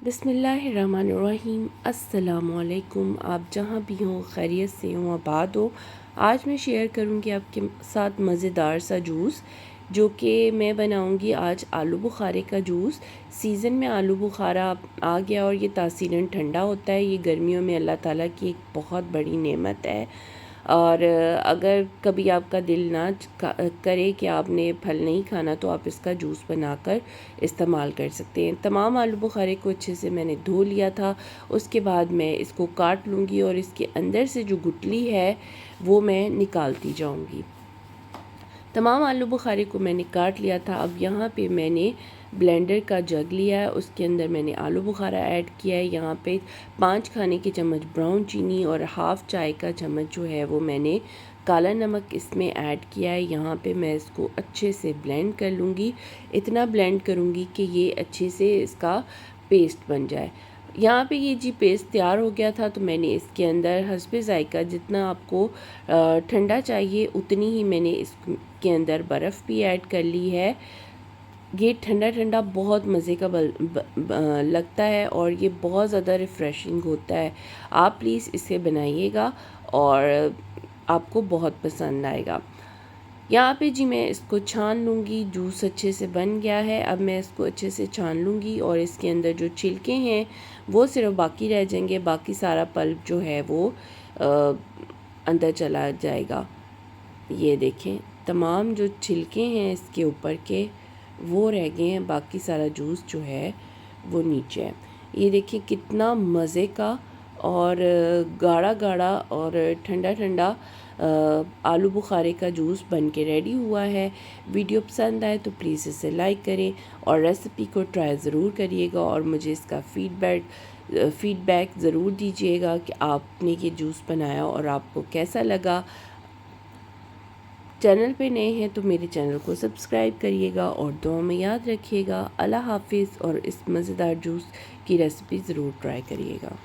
बिस्मिल्लाहिर्रहमानिर्रहीम। अस्सलामुअलैकुम। आप जहाँ भी हों खैरियत से हों आबाद हो। आज मैं शेयर करूँगी आपके साथ मज़ेदार सा जूस जो कि मैं बनाऊँगी आज आलू बुखारे का जूस। सीज़न में आलू बुखारा आ गया और ये तासीरन ठंडा होता है। ये गर्मियों में अल्लाह ताला की एक बहुत बड़ी नेमत है। और अगर कभी आपका दिल ना करे कि आपने फल नहीं खाना तो आप इसका जूस बनाकर इस्तेमाल कर सकते हैं। तमाम आलू बुखारे को अच्छे से मैंने धो लिया था। उसके बाद मैं इसको काट लूँगी और इसके अंदर से जो गुठली है वो मैं निकालती जाऊँगी। तमाम आलू बुखारे को मैंने काट लिया था। अब यहाँ पे मैंने ब्लेंडर का जग लिया है, उसके अंदर मैंने आलू बुखारा ऐड किया है। यहाँ पे 5 खाने के चम्मच ब्राउन चीनी और हाफ़ चाय का चम्मच जो है वो मैंने काला नमक इसमें ऐड किया है। यहाँ पे मैं इसको अच्छे से ब्लेंड कर लूँगी। इतना ब्लेंड करूँगी कि ये अच्छे से इसका पेस्ट बन जाए। यहाँ पे ये जी पेस्ट तैयार हो गया था तो मैंने इसके अंदर हस्बे ज़ायक़ा जितना आपको ठंडा चाहिए उतनी ही मैंने इसके अंदर बर्फ़ भी ऐड कर ली है। ये ठंडा ठंडा बहुत मज़े का लगता है और ये बहुत ज़्यादा रिफ़्रेशिंग होता है। आप प्लीज़ इसे बनाइएगा और आपको बहुत पसंद आएगा। यहाँ पे जी मैं इसको छान लूँगी। जूस अच्छे से बन गया है। अब मैं इसको अच्छे से छान लूँगी और इसके अंदर जो छिलके हैं वो सिर्फ बाकी रह जाएंगे। बाकी सारा पल्प जो है वो अंदर चला जाएगा। ये देखें, तमाम जो छिलके हैं इसके ऊपर के वो रह गए हैं। बाकी सारा जूस जो है वो नीचे है। ये देखिए कितना मज़े का और गाढ़ा गाढ़ा और ठंडा ठंडा आलू बुखारे का जूस बन के रेडी हुआ है। वीडियो पसंद आए तो प्लीज़ इसे लाइक करें और रेसिपी को ट्राई ज़रूर करिएगा और मुझे इसका फ़ीडबैक ज़रूर दीजिएगा कि आपने ये जूस बनाया और आपको कैसा लगा। चैनल पे नए हैं तो मेरे चैनल को सब्सक्राइब करिएगा और दुआ में याद रखिएगा। अल्लाह हाफ़िज़ और इस मज़ेदार जूस की रेसिपी ज़रूर ट्राई करिएगा।